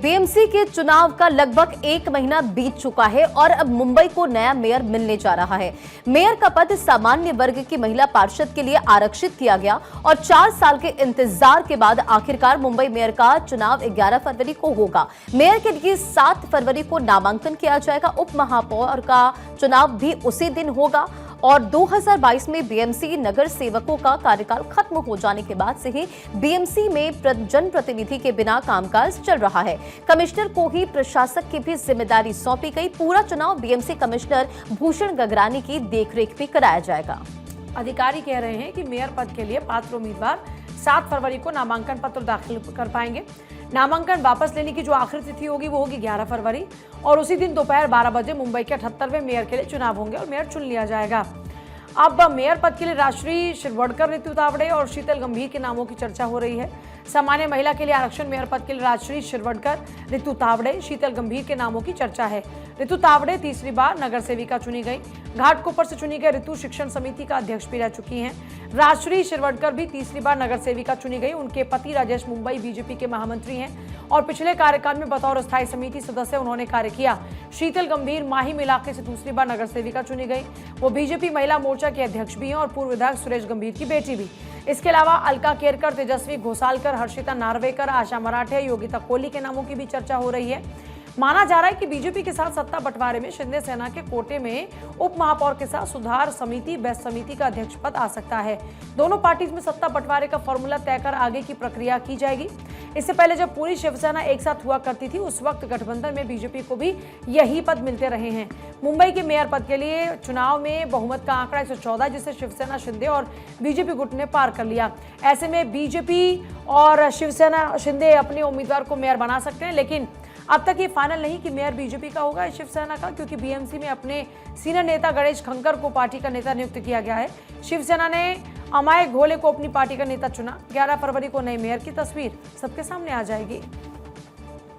BMC के चुनाव का लगभग 1 महीना बीत चुका है और अब मुंबई को नया मेयर मिलने जा रहा है। मेयर का पद सामान्य वर्ग की महिला पार्षद के लिए आरक्षित किया गया और 4 साल के इंतजार के बाद आखिरकार मुंबई मेयर का चुनाव 11 फरवरी को होगा। मेयर के लिए 7 फरवरी को नामांकन किया जाएगा। उप महापौर का चुनाव भी उसी दिन होगा और 2022 में बीएमसी नगर सेवकों का कार्यकाल खत्म हो जाने के बाद से ही बीएमसी में जनप्रतिनिधि के बिना कामकाज चल रहा है। कमिश्नर को ही प्रशासक की भी जिम्मेदारी सौंपी गई। पूरा चुनाव बीएमसी कमिश्नर भूषण गगरानी की देखरेख में कराया जाएगा। अधिकारी कह रहे हैं कि मेयर पद के लिए पात्र उम्मीदवार 7 फरवरी को नामांकन पत्र दाखिल कर पाएंगे। नामांकन वापस लेने की जो आखिरी तिथि होगी वो होगी 11 फरवरी और उसी दिन दोपहर 12 बजे मुंबई के 78वें मेयर के लिए चुनाव होंगे और मेयर चुन लिया जाएगा। अब मेयर पद के लिए राजश्री शिरवडकर, ऋतु तावड़े और शीतल गंभीर के नामों की चर्चा हो रही है। सामान्य महिला के लिए आरक्षण मेयर पद के लिए राजश्री शिरवडकर, ऋतु तावड़े, शीतल गंभीर के नामों की चर्चा है। ऋतु तावड़े तीसरी बार नगर सेविका चुनी गई। घाटकोपर से चुनी गई ऋतु शिक्षण समिति का अध्यक्ष भी रह चुकी हैं। राजश्री शिरवडकर भी तीसरी बार नगर सेविका चुनी गई। उनके पति राजेश मुंबई बीजेपी के महामंत्री हैं और पिछले कार्यकाल में बतौर स्थायी समिति सदस्य उन्होंने कार्य किया। शीतल गंभीर माहिम इलाके से दूसरी बार नगर सेविका चुनी गई। वो बीजेपी महिला मोर्चा के अध्यक्ष भी हैं और पूर्व विधायक सुरेश गंभीर की बेटी भी। इसके अलावा अलका केरकर, तेजस्वी घोसालकर, हर्षिता नार्वेकर, आशा मराठे, योगिता कोहली के नामों की भी चर्चा हो रही है। माना जा रहा है कि बीजेपी के साथ सत्ता बंटवारे में शिंदे सेना के कोटे में उप महापौर के साथ सुधार समिति, बेस्ट समिति का अध्यक्ष पद आ सकता है। दोनों पार्टीज में सत्ता बंटवारे का फॉर्मूला तय कर आगे की प्रक्रिया की जाएगी। इससे पहले जब पूरी शिवसेना एक साथ हुआ करती थी उस वक्त गठबंधन में बीजेपी को भी यही पद मिलते रहे हैं। मुंबई के मेयर पद के लिए चुनाव में बहुमत का आंकड़ा 114, जिसे शिवसेना, शिंदे और बीजेपी गुट ने पार कर लिया। ऐसे में बीजेपी और शिवसेना, शिंदे अपने उम्मीदवार को मेयर बना सकते हैं, लेकिन अब तक ये फाइनल नहीं कि मेयर बीजेपी का होगा या शिवसेना का, क्योंकि बीएमसी में अपने सीनियर नेता गणेश खंकर को पार्टी का नेता नियुक्त किया गया है। शिवसेना ने अमाय घोले को अपनी पार्टी का नेता चुना। 11 फरवरी को नए मेयर की तस्वीर सबके सामने आ जाएगी।